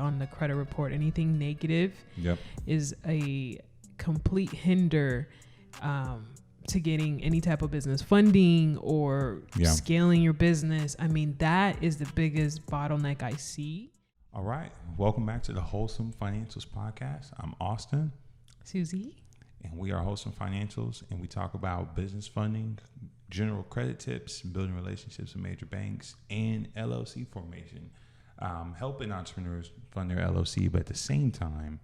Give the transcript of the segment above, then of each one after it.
on the credit report. Anything negative is a complete hinder to getting any type of business funding or scaling your business. I mean, that is the biggest bottleneck I see. All right. Welcome back to the Wholesome Financials podcast. I'm Austin. Susie. And we are Wholesome Financials, and we talk about business funding, general credit tips, building relationships with major banks, and LLC formation, helping entrepreneurs fund their LLC, but at the same time,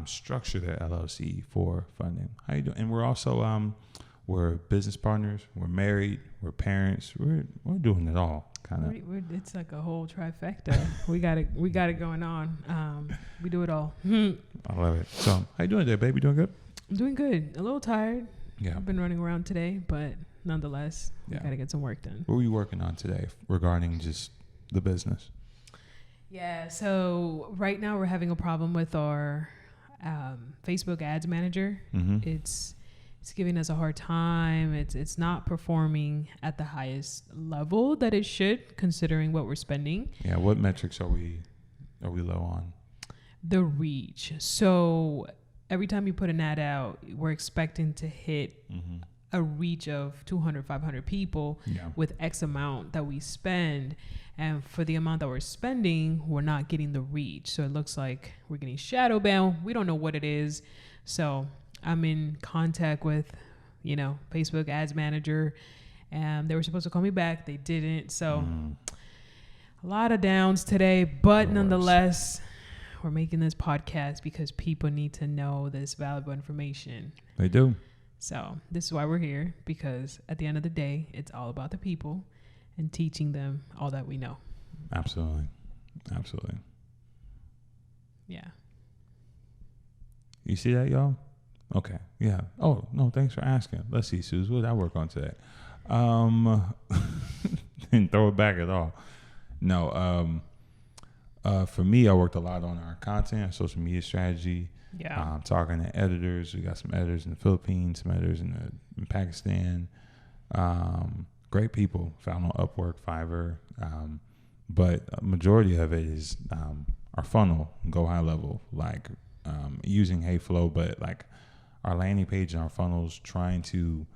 structure their LLC for funding. How you doing? And we're also we're business partners. We're married. We're parents. We're doing it all, kind of. It's like a whole trifecta. we got it going on. We do it all. I love it. So, how you doing today, baby? Doing good? I'm doing good. A little tired. Yeah. I've been running around today, but nonetheless, we got to get some work done. What were you working on today regarding just the business? Yeah. So right now we're having a problem with our Facebook ads manager. Mm-hmm. It's giving us a hard time. It's not performing at the highest level that it should, considering what we're spending. Yeah. What metrics are we low on? The reach. So every time you put an ad out, we're expecting to hit a reach of 200, 500 people with X amount that we spend. And for the amount that we're spending, we're not getting the reach. So it looks like we're getting shadow banned. We don't know what it is. So I'm in contact with, Facebook ads manager, and they were supposed to call me back. They didn't. So a lot of downs today, but nonetheless, we're making this podcast because people need to know this valuable information. They do. So this is why we're here, because at the end of the day, it's all about the people and teaching them all that we know. Absolutely. Yeah. You see that, y'all? Okay. Yeah. Oh, no, thanks for asking. Let's see, Suze, what did I work on today? Didn't throw it back at all. No. For me, I worked a lot on our content, our social media strategy. Yeah. Talking to editors. We got some editors in the Philippines, some editors in Pakistan. Great people found on Upwork, Fiverr. But a majority of it is our funnel, go high level, like using HeyFlow, but like our landing page and our funnels, trying to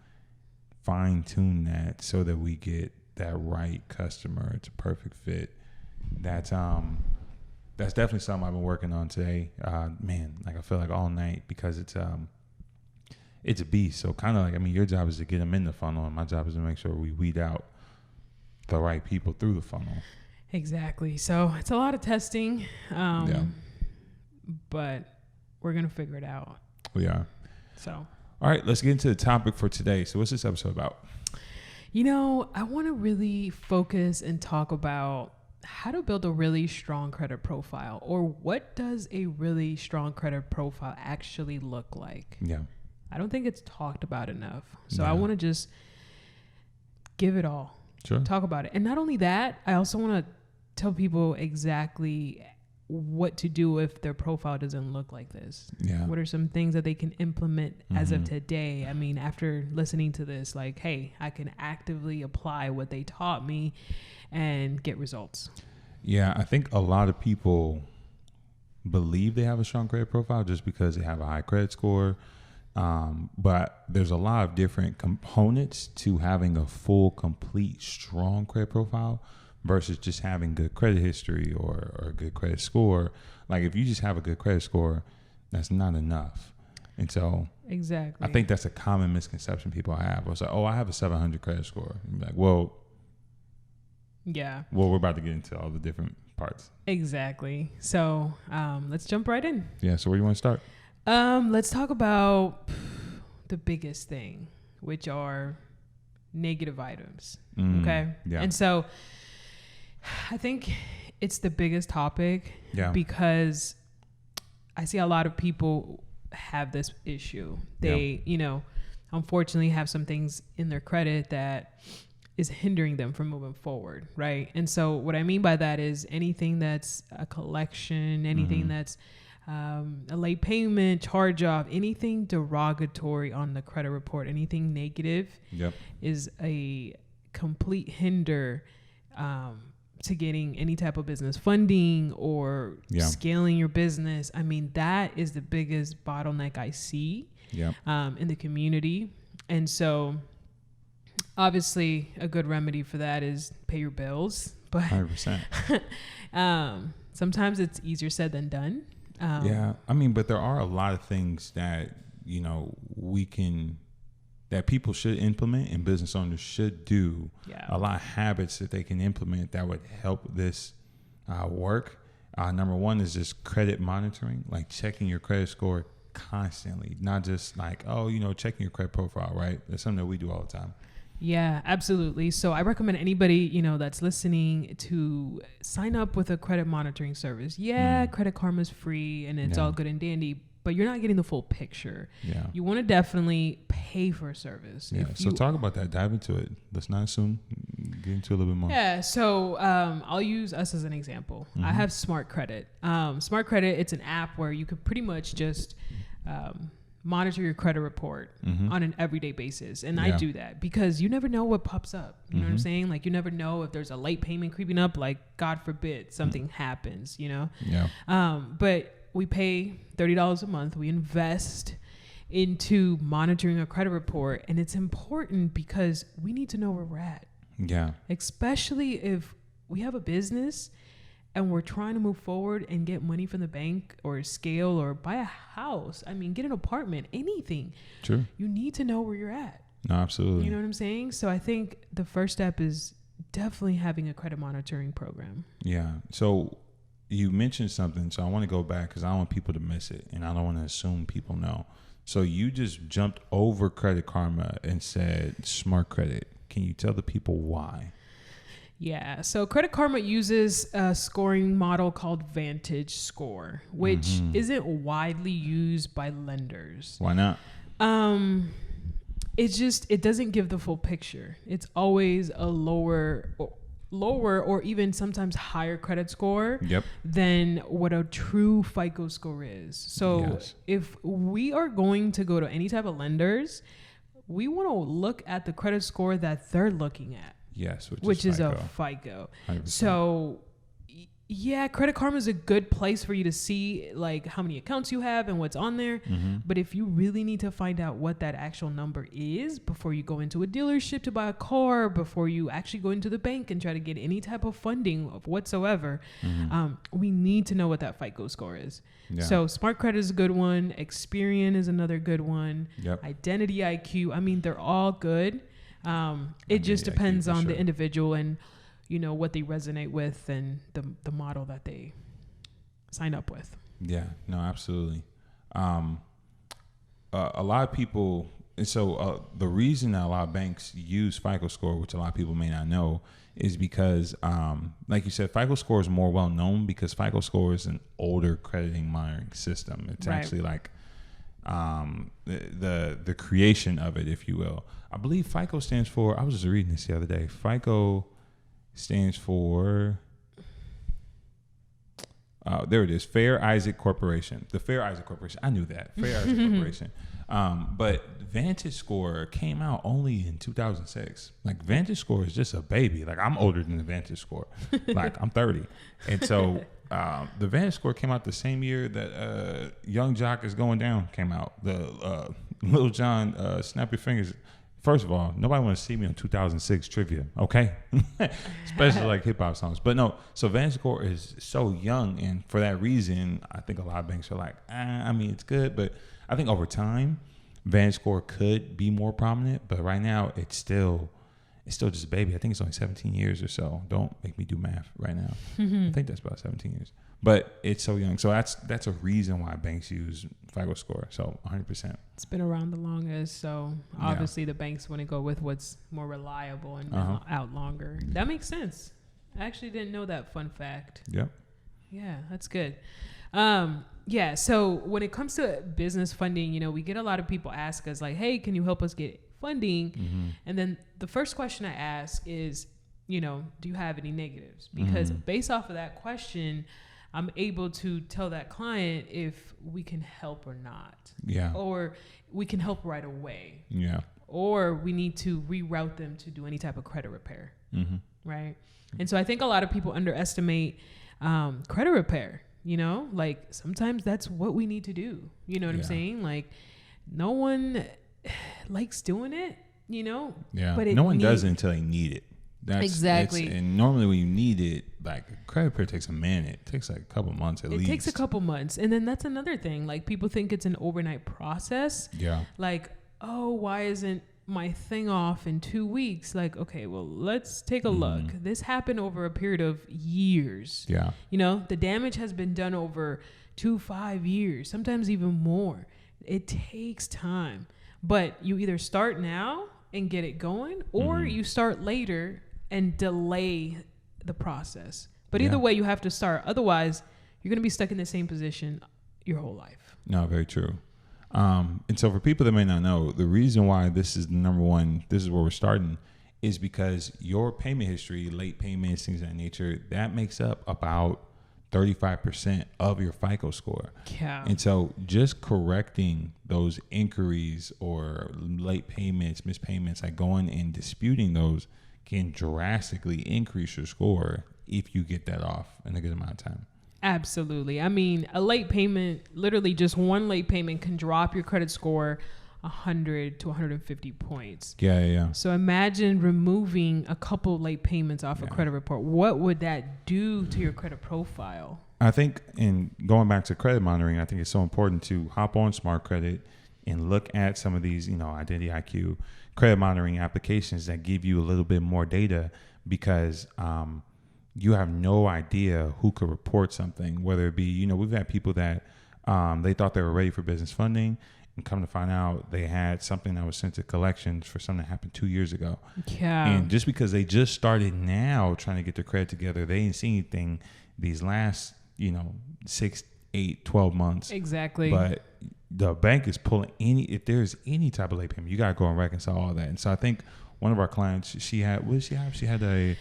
fine tune that so that we get that right customer. It's a perfect fit. That's definitely something I've been working on today. Man, like I feel like all night, because it's a beast. So kind of like, your job is to get them in the funnel, and my job is to make sure we weed out the right people through the funnel. Exactly. So it's a lot of testing, but we're going to figure it out. We are. So. All right, let's get into the topic for today. So what's this episode about? I want to really focus and talk about how to build a really strong credit profile, or what does a really strong credit profile actually look like? Yeah. I don't think it's talked about enough. So I want to just give it all. Sure. Talk about it. And not only that, I also want to tell people exactly what to do if their profile doesn't look like this. Yeah. What are some things that they can implement as of today? After listening to this, like, hey, I can actively apply what they taught me and get results. Yeah, I think a lot of people believe they have a strong credit profile just because they have a high credit score. But there's a lot of different components to having a full, complete, strong credit profile versus just having good credit history or a good credit score. Like, if you just have a good credit score, that's not enough. And so exactly, I think that's a common misconception people have. It's like, oh, I have a 700 credit score. And you're like, well, yeah. Well, we're about to get into all the different parts. Exactly. So let's jump right in. Yeah. So where do you want to start? Let's talk about the biggest thing, which are negative items. Okay. Yeah. And so I think it's the biggest topic because I see a lot of people have this issue. They, unfortunately have some things in their credit that is hindering them from moving forward. Right. And so what I mean by that is anything that's a collection, anything that's a late payment, charge off, anything derogatory on the credit report, anything negative is a complete hinder to getting any type of business funding or scaling your business. I mean, that is the biggest bottleneck I see in the community. And so obviously a good remedy for that is pay your bills. But 100%. Sometimes it's easier said than done. I mean, but there are a lot of things that, that people should implement and business owners should do. A lot of habits that they can implement that would help this work. Number one is just credit monitoring, like checking your credit score constantly, not just like, checking your credit profile, right? That's something that we do all the time. Yeah, absolutely. So I recommend anybody, that's listening to sign up with a credit monitoring service. Credit Karma is free and it's all good and dandy, but you're not getting the full picture. You want to definitely pay for a service. So talk about that. Dive into it. Let's not assume. Get into a little bit more. So I'll use us as an example. I have Smart Credit. Smart Credit, it's an app where you could pretty much just monitor your credit report on an everyday basis. And I do that because you never know what pops up. You know what I'm saying? Like, you never know if there's a late payment creeping up, like God forbid something happens, but we pay $30 a month. We invest into monitoring a credit report. And it's important because we need to know where we're at. Especially if we have a business and we're trying to move forward and get money from the bank or scale or buy a house. I mean, get an apartment, anything. True. You need to know where you're at. No, absolutely. You know what I'm saying? So I think the first step is definitely having a credit monitoring program. Yeah. So you mentioned something, so I want to go back because I don't want people to miss it and I don't want to assume people know. So you just jumped over Credit Karma and said Smart Credit. Can you tell the people why? Yeah. So Credit Karma uses a scoring model called Vantage Score, which isn't widely used by lenders. Why not? It doesn't give the full picture. It's always a lower or even sometimes higher credit score than what a true FICO score is. So if we are going to go to any type of lenders, we want to look at the credit score that they're looking at. Yes, which is a FICO. 100%. So Credit Karma is a good place for you to see like how many accounts you have and what's on there. But if you really need to find out what that actual number is before you go into a dealership to buy a car, before you actually go into the bank and try to get any type of funding of whatsoever, we need to know what that FICO score is. So Smart Credit is a good one. Experian is another good one. Identity IQ. I mean, they're all good. It just depends on the individual and, what they resonate with and the model that they sign up with. Yeah, no, absolutely. A lot of people, and so the reason that a lot of banks use FICO score, which a lot of people may not know, is because, like you said, FICO score is more well known because FICO score is an older crediting monitoring system. It's actually like the creation of it, if you will. I believe FICO stands for, I was just reading this the other day. FICO stands for, there it is, Fair Isaac Corporation. The Fair Isaac Corporation. I knew that. Fair Isaac Corporation. But Vantage Score came out only in 2006. Like, Vantage Score is just a baby. Like, I'm older than the Vantage Score. Like, I'm 30. And so the Vantage Score came out the same year that Young Jock is Going Down came out. The Lil Jon, Snap Your Fingers. First of all, nobody wants to see me on 2006 trivia, okay? Especially like hip hop songs. But no, so Vantage Score is so young, and for that reason, I think a lot of banks are like, I mean, it's good, but I think over time, Vantage Score could be more prominent, but right now it's still just a baby. I think it's only 17 years or so. Don't make me do math right now. I think that's about 17 years. But it's so young. So that's a reason why banks use FICO score. So 100%. It's been around the longest. So obviously the banks want to go with what's more reliable and out longer. That makes sense. I actually didn't know that fun fact. Yep. Yeah, that's good. So when it comes to business funding, we get a lot of people ask us like, hey, can you help us get funding? And then the first question I ask is, do you have any negatives? Because based off of that question, I'm able to tell that client if we can help or not. Yeah. Or we can help right away. Yeah. Or we need to reroute them to do any type of credit repair. Right. And so I think a lot of people underestimate credit repair, you know, like sometimes that's what we need to do. You know what I'm saying? Like no one likes doing it, you know, but no one does it until they need it. Exactly. And normally when you need it, like credit repair takes a minute. It takes like a couple months at least. It takes a couple months. And then that's another thing. Like people think it's an overnight process. Yeah. Like, oh, why isn't my thing off in 2 weeks? Like, okay, well, let's take a look. This happened over a period of years. Yeah. You know, the damage has been done over 5 years, sometimes even more. It takes time, but you either start now and get it going, or you start later and delay the process. But either way, you have to start. Otherwise, you're going to be stuck in the same position your whole life. No, very true. And so for people that may not know, the reason why this is the number one, this is where we're starting, is because your payment history, late payments, things of that nature, that makes up about 35% of your FICO score. Yeah. And so just correcting those inquiries or late payments, missed payments, like going and disputing those can drastically increase your score if you get that off in a good amount of time. Absolutely. I mean, a late payment, literally just one late payment can drop your credit score 100 to 150 points. Yeah. So imagine removing a couple late payments off a credit report. What would that do to your credit profile? I think, in going back to credit monitoring, I think it's so important to hop on Smart Credit and look at some of these, you know, Identity IQ credit monitoring applications that give you a little bit more data, because you have no idea who could report something, whether it be, you know, we've had people that they thought they were ready for business funding, and come to find out they had something that was sent to collections for something that happened 2 years ago. Yeah. And just because they just started now trying to get their credit together, they didn't see anything these last, 6, 8, 12 months. Exactly. But the bank is pulling if there's any type of late payment, you got to go and reconcile all that. And so I think one of our clients, she had a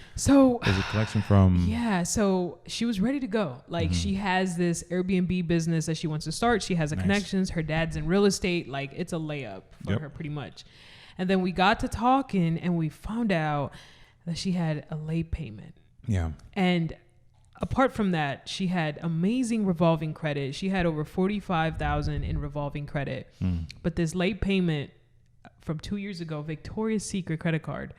collection from. Yeah. So she was ready to go. Like she has this Airbnb business that she wants to start. She has the connections. Her dad's in real estate. Like it's a layup for her pretty much. And then we got to talking and we found out that she had a late payment. Yeah. And apart from that, she had amazing revolving credit. She had over $45,000 in revolving credit. But this late payment from 2 years ago, Victoria's Secret credit card,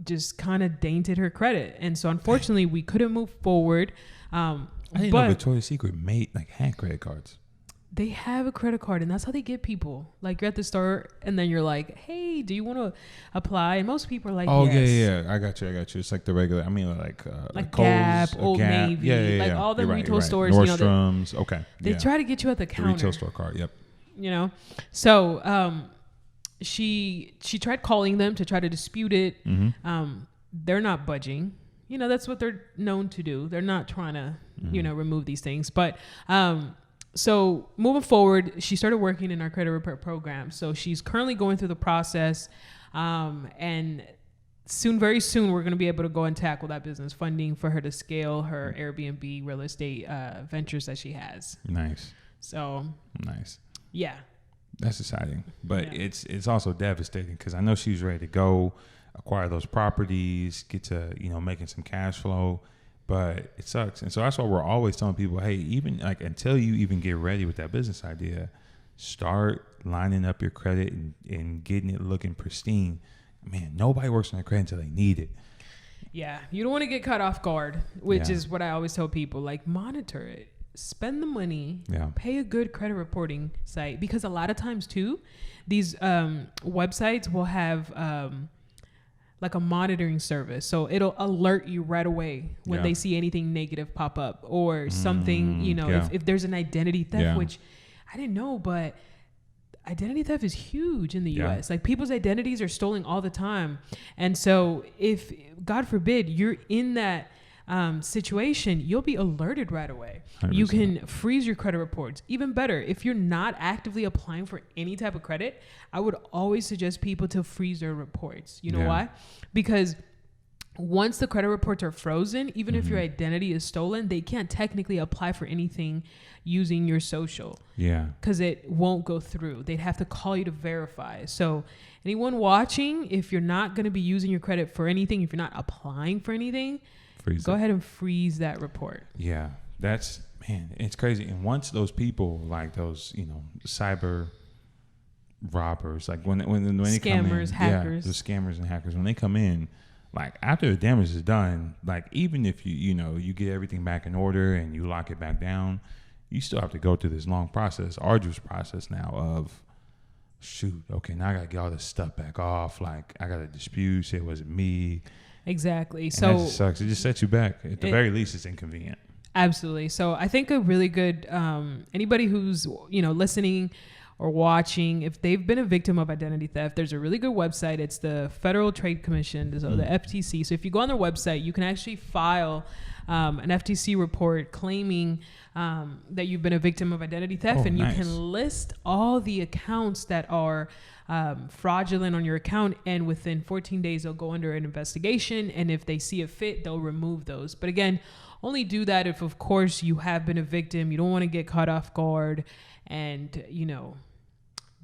just kind of dented her credit. And so unfortunately, we couldn't move forward. I didn't know Victoria's Secret had credit cards. They have a credit card, and that's how they get people. Like you're at the store, and then you're like, "Hey, do you want to apply?" And most people are like, "Oh yes. yeah, I got you. It's like the regular. I mean, like Gap, Kohl's, Old Navy, like all the retail stores. Nordstrom's. They try to get you at the counter. The retail store card. Yep. So she tried calling them to try to dispute it. They're not budging. That's what they're known to do. They're not trying to remove these things, but. So moving forward, she started working in our credit repair program. So she's currently going through the process. And very soon, we're going to be able to go and tackle that business funding for her to scale her Airbnb real estate ventures that she has. Nice. So. Nice. Yeah. That's exciting. But it's also devastating because I know she's ready to go acquire those properties, get to, making some cash flow. But it sucks. And so that's why we're always telling people, hey, even until you even get ready with that business idea, start lining up your credit and getting it looking pristine. Man, nobody works on their credit until they need it. Yeah. You don't want to get caught off guard, which is what I always tell people. Like, monitor it. Spend the money. Yeah. Pay a good credit reporting site. Because a lot of times, too, these websites will have... like a monitoring service. So it'll alert you right away when they see anything negative pop up or something, if there's an identity theft, which I didn't know, but identity theft is huge in the US. Like people's identities are stolen all the time. And so if, God forbid, you're in that situation, you'll be alerted right away. 100%. You can freeze your credit reports. Even better, if you're not actively applying for any type of credit, I would always suggest people to freeze their reports. You know why? Because once the credit reports are frozen, even if your identity is stolen, they can't technically apply for anything using your social. Yeah. Because it won't go through. They'd have to call you to verify. So anyone watching, if you're not going to be using your credit for anything, if you're not applying for anything, go ahead and freeze that report. Yeah. That's, man, it's crazy. And once those people, like those, you know, cyber robbers, like when they come in, hackers. the scammers and hackers, when they come in, like after the damage is done, like even if you get everything back in order and you lock it back down, you still have to go through this long process, arduous process now of, shoot, okay, now I gotta get all this stuff back off. Like I gotta dispute, say it wasn't me. Exactly. And so that just sucks. It just sets you back. At the very least, it's inconvenient. Absolutely. So I think a really good, anybody who's, listening or watching, if they've been a victim of identity theft, there's a really good website. It's the Federal Trade Commission, so the FTC. So if you go on their website, you can actually file an FTC report claiming that you've been a victim of identity theft, and nice. You can list all the accounts that are fraudulent on your account, and within 14 days, they'll go under an investigation, and if they see a fit, they'll remove those. But again, only do that if, of course, you have been a victim. You don't want to get caught off guard and,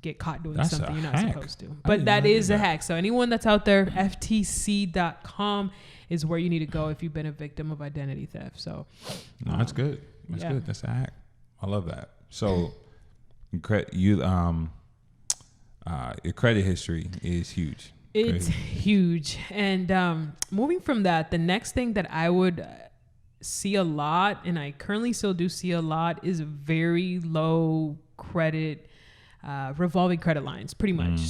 get caught doing something you're not supposed to. But that is a hack. So anyone that's out there, ftc.com is where you need to go if you've been a victim of identity theft. So no, that's good. That's good. That's a hack. I love that. So your credit history is huge. It's huge. And moving from that, the next thing that I would see a lot, and I currently still do see a lot, is very low credit, revolving credit lines, pretty much.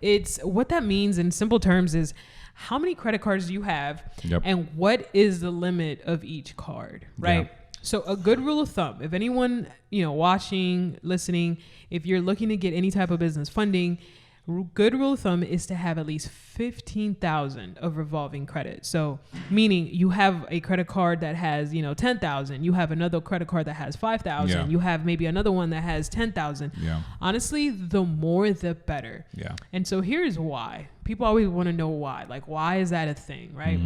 It's what that means in simple terms is how many credit cards do you have, and what is the limit of each card, right? So a good rule of thumb, if anyone, watching, listening, if you're looking to get any type of business funding, good rule of thumb is to have at least 15,000 of revolving credit. So meaning you have a credit card that has, 10,000, you have another credit card that has 5,000, you have maybe another one that has 10,000. Honestly, the more, the better. And so here's why. People always want to know why. Like, why is that a thing, right?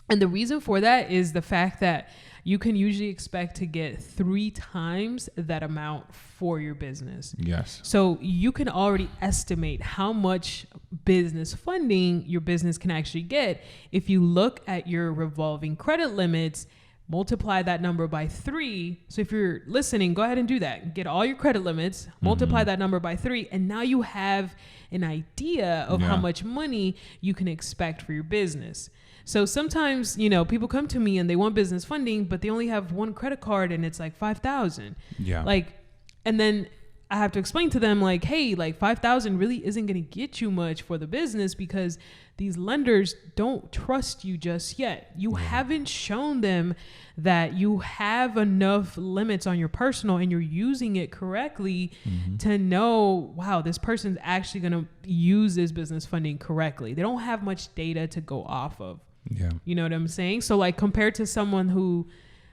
And the reason for that is the fact that you can usually expect to get 3 times that amount for your business. So you can already estimate how much business funding your business can actually get. If you look at your revolving credit limits, multiply that number by 3. So if you're listening, go ahead and do that. Get all your credit limits, multiply that number by 3, and now you have an idea of how much money you can expect for your business. So sometimes, people come to me and they want business funding, but they only have one credit card and it's like 5,000. And then I have to explain to them like, hey, like 5,000 really isn't going to get you much for the business because these lenders don't trust you just yet. You haven't shown them that you have enough limits on your personal and you're using it correctly to know, wow, this person's actually going to use this business funding correctly. They don't have much data to go off of. You know what I'm saying? So like compared to someone who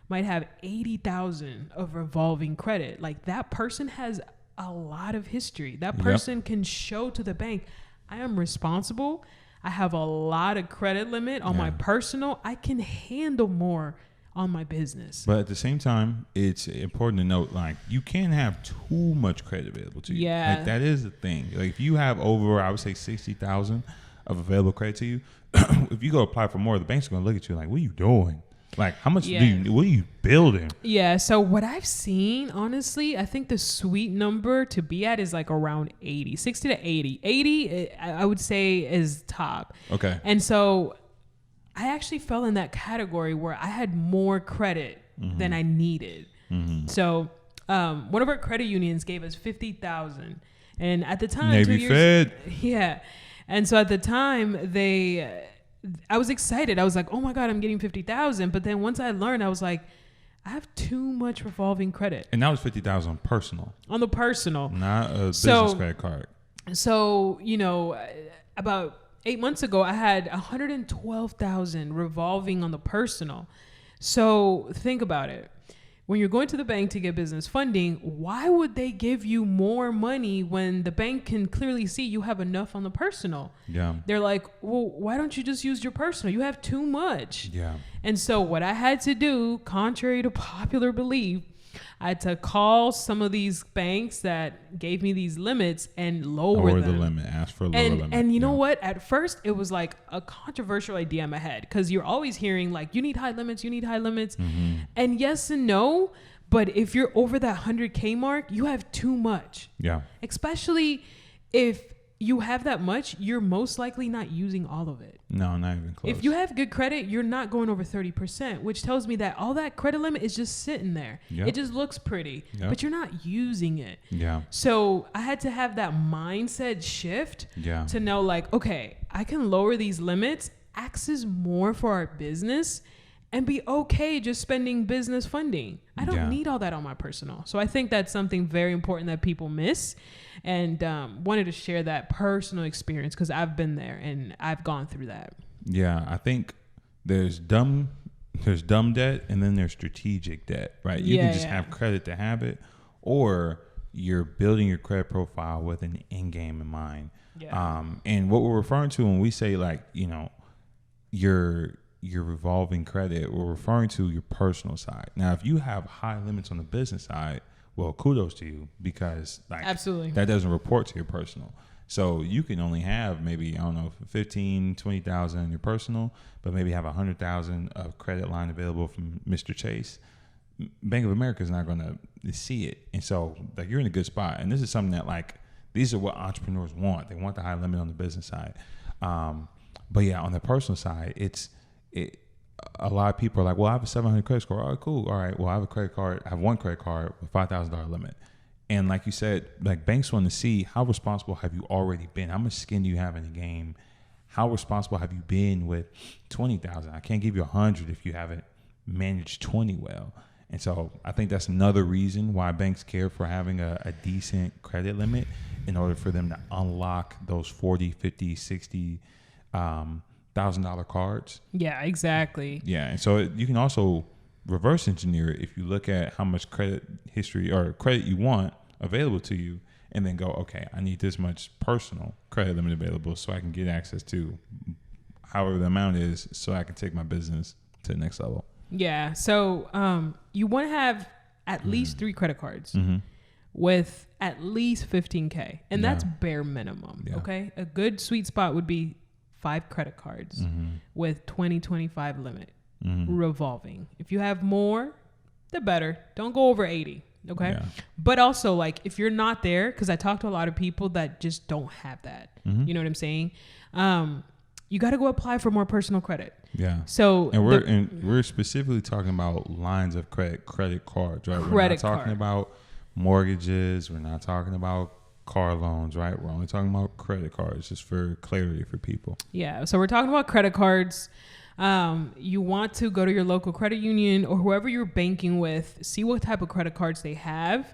might have 80,000 of revolving credit, like that person has a lot of history. That person can show to the bank, I am responsible. I have a lot of credit limit on my personal. I can handle more on my business. But at the same time, it's important to note, like, you can't have too much credit available to you. Like, that is the thing. Like, if you have over, I would say 60,000 of available credit to you, if you go apply for more, the bank's going to look at you like, what are you doing? Like, how much what are you building? So what I've seen, honestly, I think the sweet number to be at is like around 80, 60 to 80. 80, I would say, is top. And so I actually fell in that category where I had more credit than I needed. So one of our credit unions gave us 50,000. And at the time, Navy 2 years, Fed. And so at the time, I was excited. I was like, oh my God, I'm getting 50,000. But then once I learned, I was like, I have too much revolving credit. And that was 50,000 on personal. On the personal. Not a business credit card. So, about 8 months ago, I had 112,000 revolving on the personal. So think about it. when you're going to the bank to get business funding, why would they give you more money when the bank can clearly see you have enough on the personal? Yeah. They're like, well, why don't you just use your personal? You have too much. Yeah. And so what I had to do, contrary to popular belief, I had to call some of these banks that gave me these limits and lower them. The limit, ask for a lower limit. And you know what? At first, it was like a controversial idea in my head because you're always hearing like, you need high limits. Mm-hmm. And yes and no. But if you're over that 100K mark, you have too much. Yeah. Especially if you have that much, you're most likely not using all of it. No, not even close. If you have good credit, you're not going over 30%, which tells me that all that credit limit is just sitting there. Yep. It just looks pretty, but you're not using it. Yeah. So I had to have that mindset shift to know like, okay, I can lower these limits, access more for our business, and be okay just spending business funding. I don't need all that on my personal. So I think that's something very important that people miss, and wanted to share that personal experience because I've been there and I've gone through that. Yeah, I think there's dumb debt and then there's strategic debt, right? You can just have credit to have it, or you're building your credit profile with an end game in mind. Yeah. And what we're referring to when we say like, you know, your revolving credit, we're referring to your personal side. Now, if you have high limits on the business side, well, kudos to you because like absolutely that doesn't report to your personal. So you can only have maybe, I don't know, 15, 20,000 in your personal, but maybe have 100,000 of credit line available from Mr. Chase. Bank of America is not going to see it. And so like you're in a good spot. And this is something that like, these are what entrepreneurs want. They want the high limit on the business side. But yeah, on the personal side, a lot of people are like, well, I have a 700 credit score. All right, cool. All right. Well, I have one credit card with $5,000 limit. And like you said, like banks want to see how responsible have you already been? How much skin do you have in the game? How responsible have you been with 20,000? I can't give you 100 if you haven't managed 20 well. And so I think that's another reason why banks care for having a decent credit limit in order for them to unlock those 40, 50, 60, $1,000 cards. Yeah, exactly. Yeah. And so you can also reverse engineer it if you look at how much credit history or credit you want available to you and then go, okay, I need this much personal credit limit available so I can get access to however the amount is so I can take my business to the next level. Yeah. So you want to have at least 3 credit cards with at least 15K. And that's bare minimum. Yeah. Okay. A good sweet spot would be 5 credit cards with 2025 limit revolving. If you have more, the better. Don't go over 80. Okay. Yeah. But also like if you're not there, because I talk to a lot of people that just don't have that. You know what I'm saying? You got to go apply for more personal credit. Yeah. So we're specifically talking about lines of credit cards, right? We're not talking about mortgages. We're not talking about car loans, right? We're only talking about credit cards, just for clarity for people. Yeah. So we're talking about credit cards. You want to go to your local credit union or whoever you're banking with, see what type of credit cards they have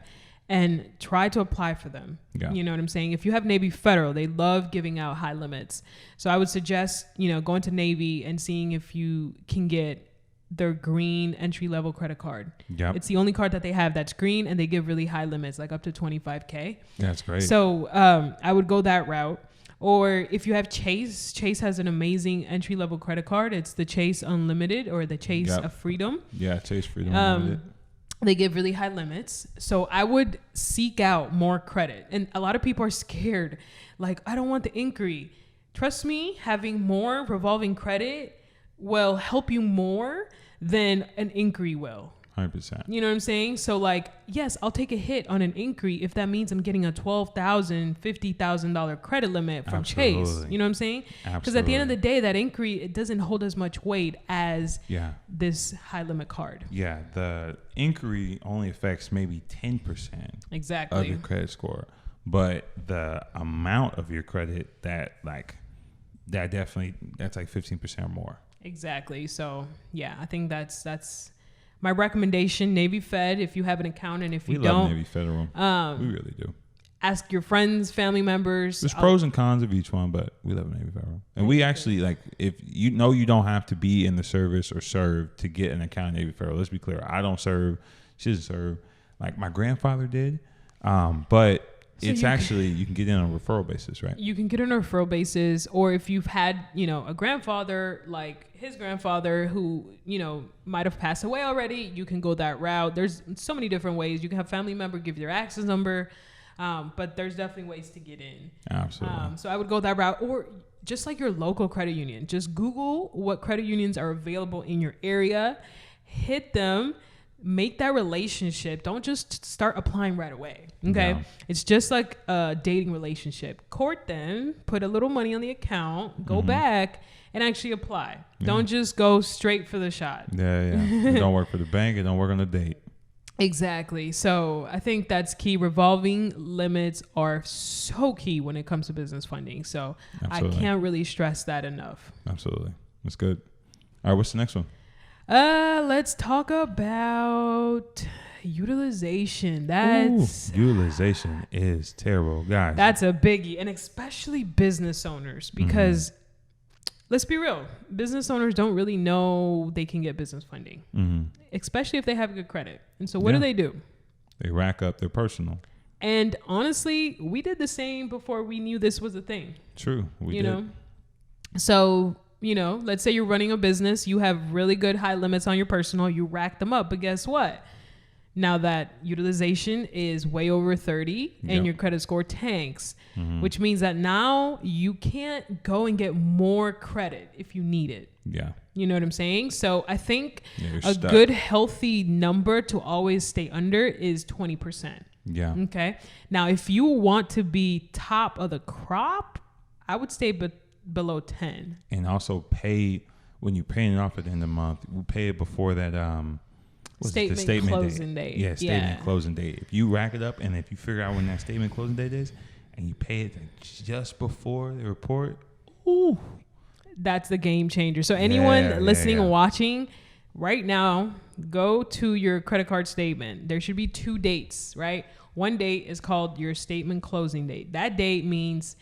and try to apply for them. Yeah. You know what I'm saying? If you have Navy Federal, they love giving out high limits. So I would suggest, going to Navy and seeing if you can get their green entry-level credit card. Yep. It's the only card that they have that's green, and they give really high limits, like up to 25K. That's great. So I would go that route. Or if you have Chase has an amazing entry-level credit card. It's the Chase Unlimited or the Chase of Freedom. Yeah, Chase Freedom Unlimited. They give really high limits. So I would seek out more credit. And a lot of people are scared. Like, I don't want the inquiry. Trust me, having more revolving credit will help you more than an inquiry will. 100%. You know what I'm saying? So like, yes, I'll take a hit on an inquiry if that means I'm getting a $12,000, $50,000 credit limit from Chase. You know what I'm saying? Because at the end of the day, that inquiry, it doesn't hold as much weight as this high limit card. Yeah. The inquiry only affects maybe 10% of your credit score. But the amount of your credit that's like 15% or more. Exactly. So yeah, I think that's my recommendation. Navy Fed, if you have an account, and if you don't, we love Navy Federal. We really do. Ask your friends, family members. There's pros and cons of each one, but we love Navy Federal. And we actually if you know you don't have to be in the service or serve to get an account at Navy Federal. Let's be clear. I don't serve. She doesn't serve like my grandfather did. But so it's actually, you can get in on a referral basis, right? You can get in on a referral basis, or if you've had, a grandfather, like his grandfather who, might have passed away already, you can go that route. There's so many different ways. You can have family member give you their access number, but there's definitely ways to get in. Absolutely. So I would go that route, or just like your local credit union. Just Google what credit unions are available in your area, hit them, make that relationship. Don't just start applying right away. Okay. Yeah. It's just like a dating relationship. Court them, put a little money on the account, go back and actually apply. Yeah. Don't just go straight for the shot. Yeah. It don't work for the bank. It don't work on the date. Exactly. So I think that's key. Revolving limits are so key when it comes to business funding. So absolutely. I can't really stress that enough. Absolutely. That's good. All right. What's the next one? Let's talk about utilization. Utilization is terrible, guys. That's a biggie, and especially business owners, because let's be real, business owners don't really know they can get business funding, especially if they have good credit. And so what do? They rack up their personal. And honestly, we did the same before we knew this was a thing. True, we did. So let's say you're running a business, you have really good high limits on your personal, you rack them up. But guess what? Now that utilization is way over 30 and your credit score tanks, which means that now you can't go and get more credit if you need it. Yeah. You know what I'm saying? So I think a good healthy number to always stay under is 20%. Yeah. Okay. Now, if you want to be top of the crop, I would stay below 10. And also pay when you're paying it off at the end of the month. We pay it before that statement closing date. Yeah, statement closing date. If you rack it up and if you figure out when that statement closing date is and you pay it just before the report, that's the game changer. So anyone listening and watching right now, go to your credit card statement. There should be 2 dates, right? One date is called your statement closing date. That date means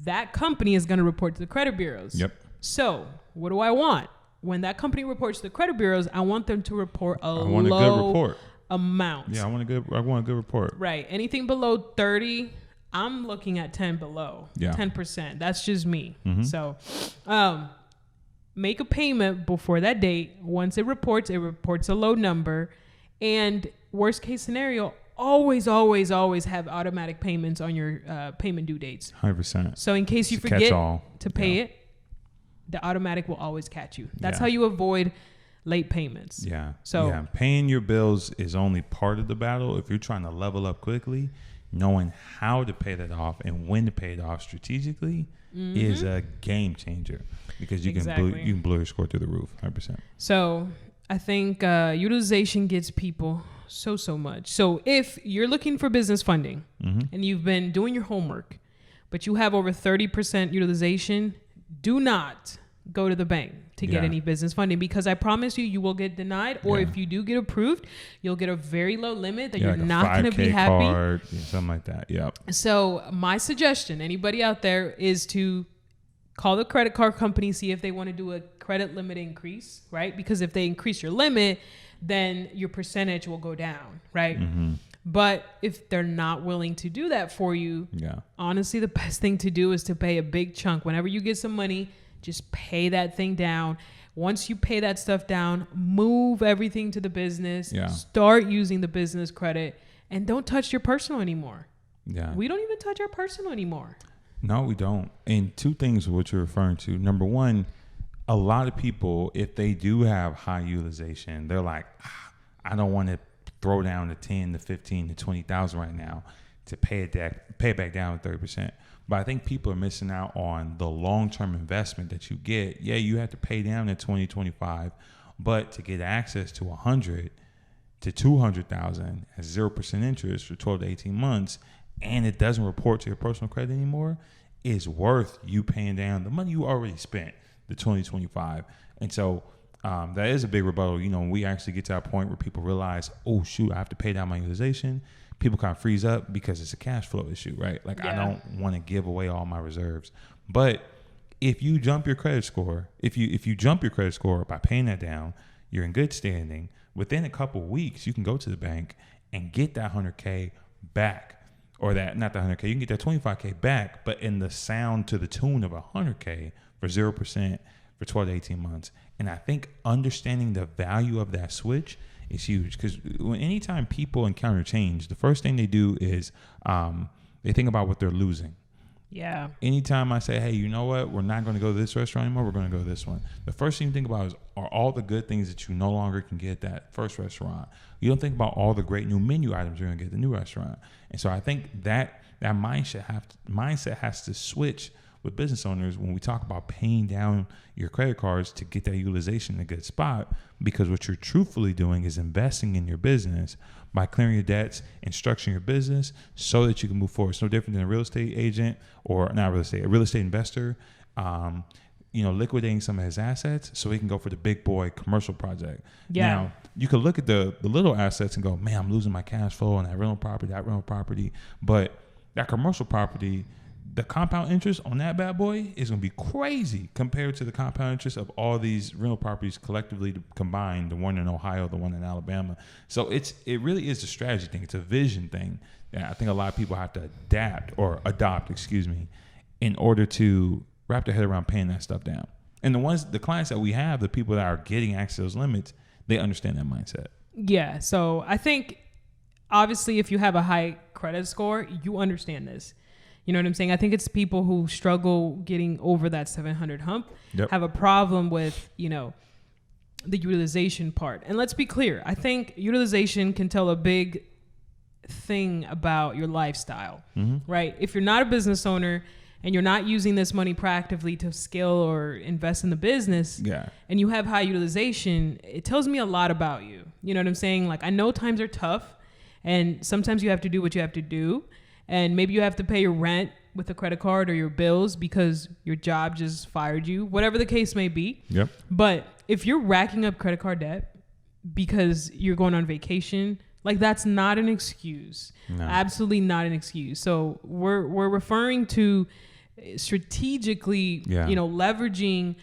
that company is going to report to the credit bureaus. Yep. So what do I want? When that company reports to the credit bureaus, I want them to report a good report. Amount. Yeah, I want a good report. Right. Anything below 30, I'm looking at 10 below. Yeah. 10%. That's just me. So make a payment before that date. Once it reports a low number. And worst case scenario, always have automatic payments on your payment due dates. 100%. So in case you forget to pay it, the automatic will always catch you. That's how you avoid late payments. Yeah. So paying your bills is only part of the battle. If you're trying to level up quickly, knowing how to pay that off and when to pay it off strategically is a game changer, because you can blow your score through the roof. 100%. So I think utilization gets people so much. So if you're looking for business funding and you've been doing your homework, but you have over 30% utilization, do not go to the bank to get any business funding, because I promise you will get denied. Or if you do get approved, you'll get a very low limit that you're like not going to be happy. Card, something like that. Yep. So my suggestion, anybody out there, is to call the credit card company, see if they want to do a credit limit increase, right? Because if they increase your limit, then your percentage will go down, right? But if they're not willing to do that for you, honestly, the best thing to do is to pay a big chunk. Whenever you get some money, just pay that thing down. Once you pay that stuff down, move everything to the business, start using the business credit, and don't touch your personal anymore. Yeah. We don't even touch our personal anymore. No, we don't. And 2 things of what you're referring to. Number one, a lot of people, if they do have high utilization, they're like, I don't want to throw down the 10 to 15 to 20,000 right now to pay it back down 30%. But I think people are missing out on the long-term investment that you get. Yeah, you have to pay down at 2025, but to get access to 100 to 200,000 at 0% interest for 12 to 18 months, and it doesn't report to your personal credit anymore, is worth you paying down the money you already spent, the 2025. And so that is a big rebuttal. When we actually get to that point where people realize, oh shoot, I have to pay down my utilization, people kind of freeze up because it's a cash flow issue, right? Like I don't want to give away all my reserves. But if you jump your credit score, if you jump your credit score by paying that down, you're in good standing. within a couple of weeks, you can go to the bank and get that 100K back, or that, not the 100K, you can get that 25K back, but in the sound to the tune of 100K for 0% for 12 to 18 months. And I think understanding the value of that switch is huge, because anytime people encounter change, the first thing they do is they think about what they're losing. Yeah. Anytime I say, hey, you know what, we're not going to go to this restaurant anymore, we're going to go to this one, the first thing you think about is, are all the good things that you no longer can get at that first restaurant. You don't think about all the great new menu items you're going to get at the new restaurant. And so I think that mindset has to switch with business owners when we talk about paying down your credit cards to get that utilization in a good spot, because what you're truthfully doing is investing in your business by clearing your debts and structuring your business so that you can move forward. It's no different than a real estate agent, or not real estate, a real estate investor, liquidating some of his assets so he can go for the big boy commercial project. Yeah. Now, you could look at the little assets and go, man, I'm losing my cash flow on that rental property. But that commercial property, the compound interest on that bad boy is going to be crazy compared to the compound interest of all these rental properties collectively combined, the one in Ohio, the one in Alabama. So it really is a strategy thing. It's a vision thing that I think a lot of people have to adopt, in order to wrap their head around paying that stuff down. And the clients that we have, the people that are getting access to those limits, they understand that mindset. Yeah. So I think obviously if you have a high credit score, you understand this. You know what I'm saying? I think it's people who struggle getting over that 700 hump, have a problem with, the utilization part. And let's be clear. I think utilization can tell a big thing about your lifestyle, right? If you're not a business owner and you're not using this money proactively to scale or invest in the business, and you have high utilization, it tells me a lot about you. You know what I'm saying? Like, I know times are tough and sometimes you have to do what you have to do. And maybe you have to pay your rent with a credit card or your bills because your job just fired you, whatever the case may be. Yep. But if you're racking up credit card debt because you're going on vacation, like, that's not an excuse. No. Absolutely not an excuse. So we're referring to strategically, leveraging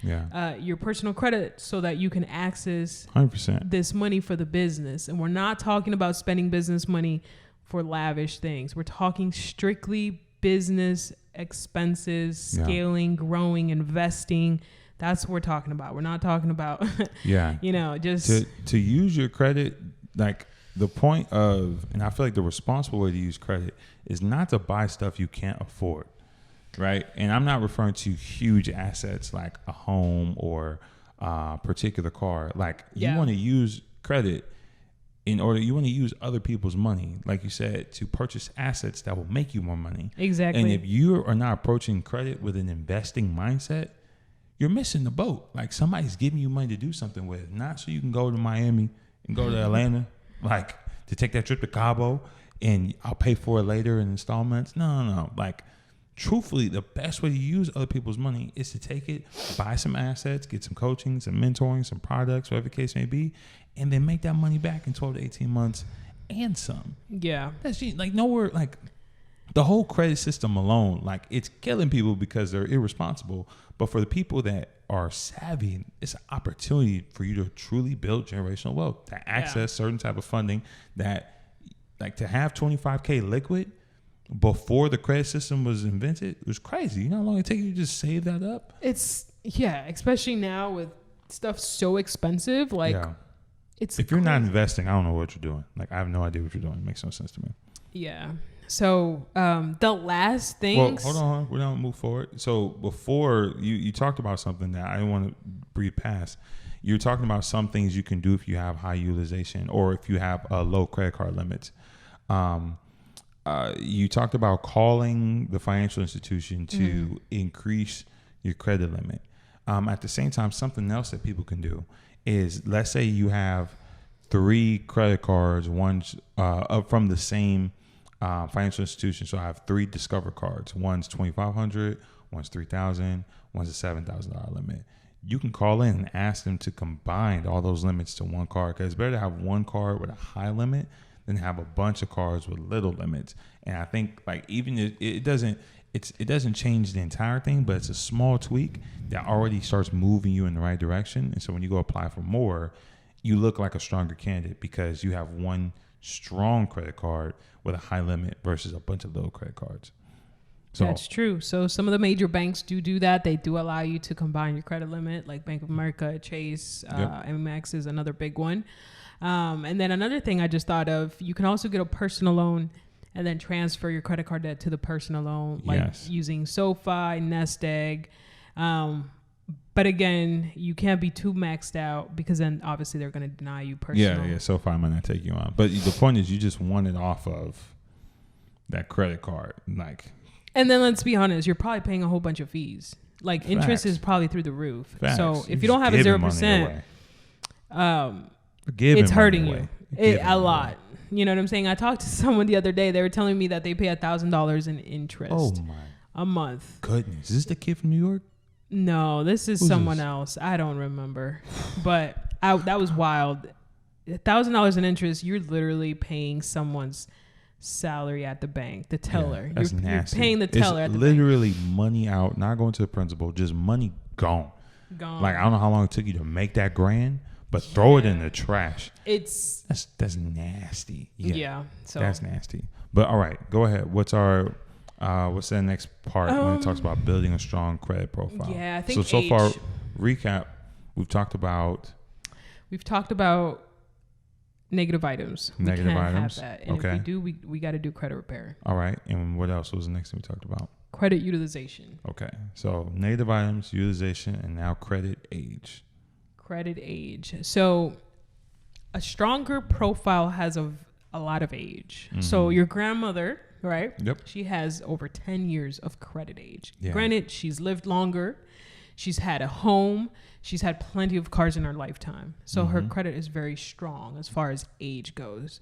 your personal credit so that you can access 100% this money for the business. And we're not talking about spending business money for lavish things. We're talking strictly business expenses, scaling, growing, investing. That's what we're talking about. We're not talking about, just to use your credit. Like, the point of, and I feel like the responsible way to use credit is not to buy stuff you can't afford, right? And I'm not referring to huge assets like a home or a particular car. Like, you want to use credit you want to use other people's money, like you said, to purchase assets that will make you more money. Exactly. And if you are not approaching credit with an investing mindset, you're missing the boat. Like, somebody's giving you money to do something with, not so you can go to Miami and go to Atlanta, like, to take that trip to Cabo and I'll pay for it later in installments. No. Like, truthfully, the best way to use other people's money is to take it, buy some assets, get some coaching, some mentoring, some products, whatever the case may be, and then make that money back in 12 to 18 months and some. Yeah. That's like nowhere, like, the whole credit system alone, like, it's killing people because they're irresponsible. But for the people that are savvy, it's an opportunity for you to truly build generational wealth, to access certain type of funding that, like, to have 25K liquid before the credit system was invented, it was crazy. You know how long it takes you to just save that up? Especially now with stuff so expensive. Like, if you're not investing, I don't know what you're doing. Like, I have no idea what you're doing. It makes no sense to me. Yeah. So the last things. Well, hold on. We're going to move forward. So before, you talked about something that I didn't want to breathe past. You're talking about some things you can do if you have high utilization or if you have low credit card limits. You talked about calling the financial institution to increase your credit limit. At the same time, something else that people can do is, let's say you have 3 credit cards, one's from the same financial institution. So I have 3 Discover cards. One's $2,500, one's $3,000, one's a $7,000 limit. You can call in and ask them to combine all those limits to one card, because it's better to have one card with a high limit than have a bunch of cards with little limits. And I think, like, even it doesn't change the entire thing, but it's a small tweak that already starts moving you in the right direction. And so when you go apply for more, you look like a stronger candidate because you have one strong credit card with a high limit versus a bunch of little credit cards. So that's true. So some of the major banks do that. They do allow you to combine your credit limit, like Bank of America, Chase, Amex is another big one. And then another thing I just thought of, you can also get a personal loan and then transfer your credit card debt to the personal loan, like using SoFi, Nest Egg. But again, you can't be too maxed out because then obviously they're going to deny you personal. Yeah. SoFi might not take you on. But the point is you just want it off of that credit card. Like, and then let's be honest, you're probably paying a whole bunch of fees. Like interest is probably through the roof. Facts. So if you don't have a 0%, it's hurting you a lot. You know what I'm saying? I talked to someone the other day. They were telling me that they pay $1,000 in interest a month. Goodness. Is this the kid from New York? No, this is someone else. I don't remember. But that was wild. $1,000 in interest, you're literally paying someone's salary at the bank, the teller. That's nasty. You're paying the teller at the bank. It's literally money out, not going to the principal, just money gone. Like, I don't know how long it took you to make that grand, but throw it in the trash. That's nasty. So that's nasty. But all right, go ahead. What's the next part when it talks about building a strong credit profile? Yeah, I think so far, recap, we've talked about negative items. Negative items. Have that. And if we do, we got to do credit repair. All right. And what else was the next thing we talked about? Credit utilization. Okay. So negative items, utilization, and now credit age. Credit age. So a stronger profile has a lot of age. Mm-hmm. So your grandmother, right? Yep. She has over 10 years of credit age. Yeah. Granted, she's lived longer. She's had a home. She's had plenty of cars in her lifetime. So her credit is very strong as far as age goes.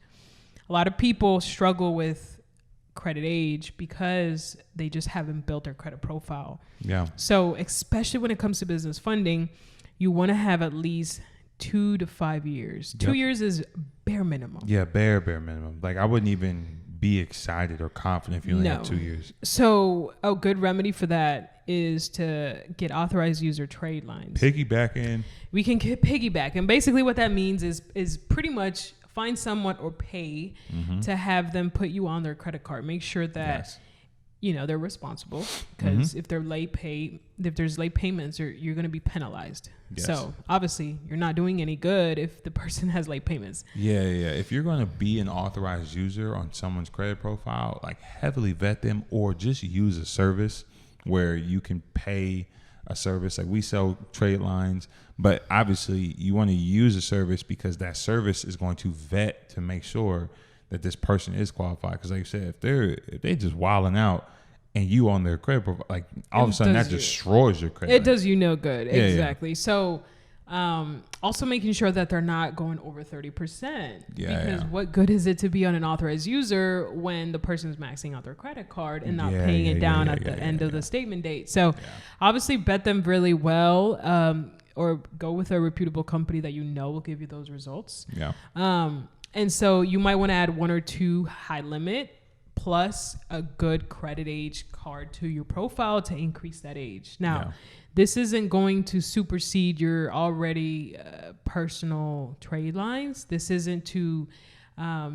A lot of people struggle with credit age because they just haven't built their credit profile. Yeah. So especially when it comes to business funding, you want to have at least 2 to 5 years. 2 years is bare minimum. Yeah, bare minimum. Like, I wouldn't even be excited or confident if you only have 2 years. So a good remedy for that is to get authorized user trade lines. Piggybacking. We can get piggyback. And basically what that means is pretty much find someone or pay to have them put you on their credit card. Make sure that they're responsible, because if there's late payments, you're going to be penalized. Yes. So obviously you're not doing any good if the person has late payments. Yeah. If you're going to be an authorized user on someone's credit profile, like, heavily vet them, or just use a service where you can pay a service. Like, we sell trade lines, but obviously you want to use a service because that service is going to vet to make sure that this person is qualified. Because like you said, if they just wilding out and you on their credit profile, like, all of a sudden that destroys your credit. It does you no good. Yeah, exactly. Yeah. So also making sure that they're not going over 30%. Because what good is it to be on an authorized user when the person is maxing out their credit card and not paying it down at the end of the statement date? So obviously bet them really well, or go with a reputable company that will give you those results. Yeah. And so you might want to add 1 or 2 high limit plus a good credit age card to your profile to increase that age. Now, this isn't going to supersede your already personal trade lines. This isn't to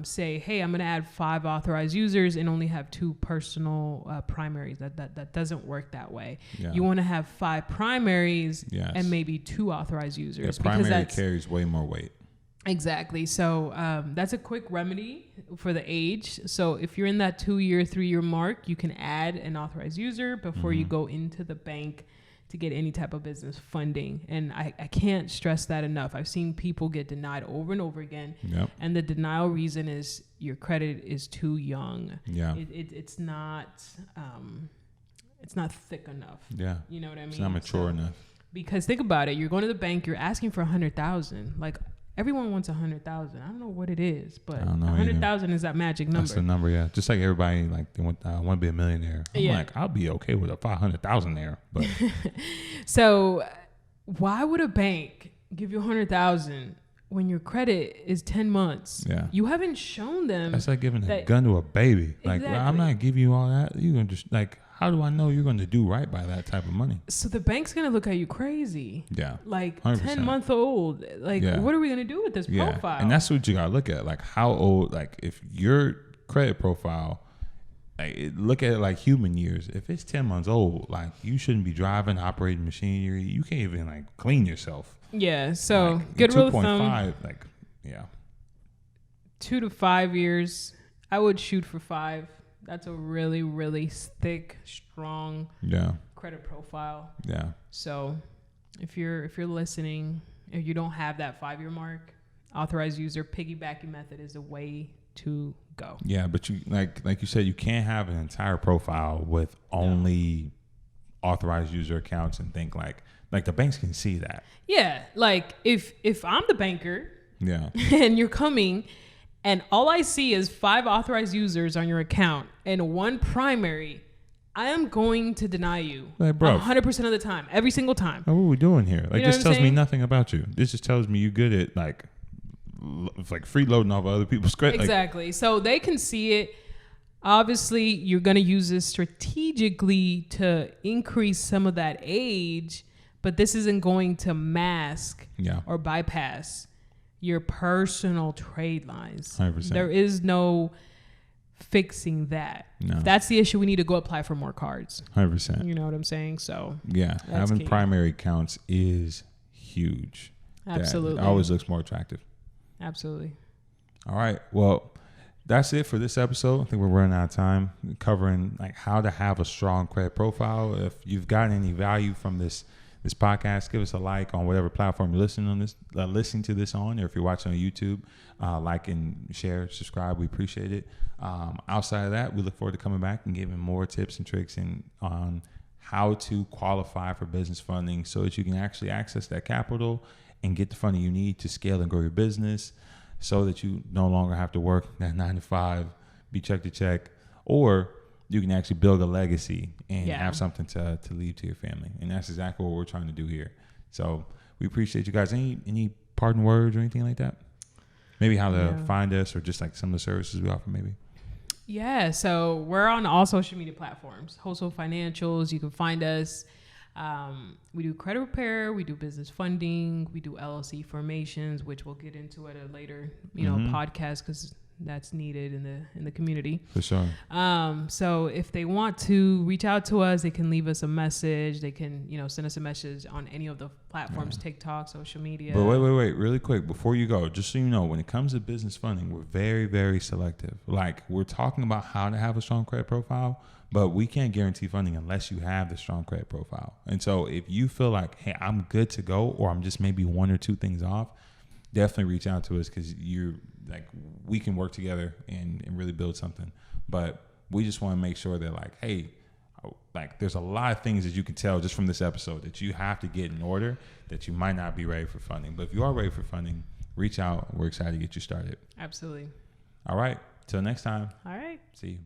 say, hey, I'm going to add 5 authorized users and only have 2 personal primaries. That doesn't work that way. Yeah. You want to have 5 primaries and maybe 2 authorized users. Yeah, primary carries way more weight. Exactly. So that's a quick remedy for the age. So if you're in that 2-year, 3-year mark, you can add an authorized user before you go into the bank to get any type of business funding. And I can't stress that enough. I've seen people get denied over and over again. Yep. And the denial reason is your credit is too young. Yeah. It's not thick enough. Yeah. You know what I mean? It's not mature enough. Because think about it. You're going to the bank, you're asking for $100,000. Like, everyone wants 100,000. I don't know what it is, but 100,000 is that magic number. That's the number, yeah. Just like everybody, like, they want to be a millionaire. I'm like, I'll be okay with a 500,000 there. But so, why would a bank give you 100,000 when your credit is 10 months? Yeah, you haven't shown them. That's like giving a gun to a baby. Like, well, I'm not giving you all that. You can just, like, how do I know you're going to do right by that type of money? So the bank's going to look at you crazy. Yeah. Like 100%. 10-month-old. Like, what are we going to do with this profile? And that's what you got to look at. Like, how old, like, if your credit profile, like, look at it like human years. If it's 10 months old, like, you shouldn't be driving, operating machinery. You can't even, like, clean yourself. Yeah. So, like, good rule of 2.5, thumb. like, yeah. 2 to 5 years. I would shoot for 5. That's a really, really thick, strong credit profile. Yeah. So if you're listening, if you don't have that 5-year mark, authorized user piggybacking method is the way to go. Yeah, but you like you said, you can't have an entire profile with only authorized user accounts and think like the banks can see that. Yeah, like if I'm the banker, and you're coming, and all I see is 5 authorized users on your account and 1 primary, I am going to deny you 100% of the time, every single time. What are we doing here? Like, this tells me nothing about you. This just tells me you're good at like freeloading off of other people's credit. Exactly. So they can see it. Obviously, you're going to use this strategically to increase some of that age, but this isn't going to mask or bypass your personal trade lines. 100%. There is no fixing that. No. If that's the issue, we need to go apply for more cards. 100%. You know what I'm saying? So having key. primary accounts is huge. Absolutely. It always looks more attractive. Absolutely. All right. Well, that's it for this episode. I think we're running out of time covering like how to have a strong credit profile. If you've gotten any value from this podcast, give us a like on whatever platform you're listening to this on, or if you're watching on YouTube, like and share, subscribe. We appreciate it. Outside of that, we look forward to coming back and giving more tips and tricks on how to qualify for business funding so that you can actually access that capital and get the funding you need to scale and grow your business, so that you no longer have to work that 9 to 5, be check to check, or you can actually build a legacy and have something to leave to your family. And that's exactly what we're trying to do here. So we appreciate you guys. Any parting words or anything like that? Maybe how to find us, or just like some of the services we offer maybe? Yeah, so we're on all social media platforms. Wholesome Financials, you can find us. We do credit repair, we do business funding, we do LLC formations, which we'll get into at a later, podcast, because that's needed in the community. For sure. So if they want to reach out to us, they can leave us a message. They can, send us a message on any of the platforms, TikTok, social media. But wait, really quick before you go, just so you know, when it comes to business funding, we're very, very selective. Like, we're talking about how to have a strong credit profile, but we can't guarantee funding unless you have the strong credit profile. And so if you feel like, hey, I'm good to go, or I'm just maybe 1 or 2 things off, definitely reach out to us, because we can work together and really build something. But we just want to make sure that hey, there's a lot of things that you can tell just from this episode that you have to get in order, that you might not be ready for funding. But if you are ready for funding, reach out. We're excited to get you started. Absolutely. All right. Till next time. All right. See you.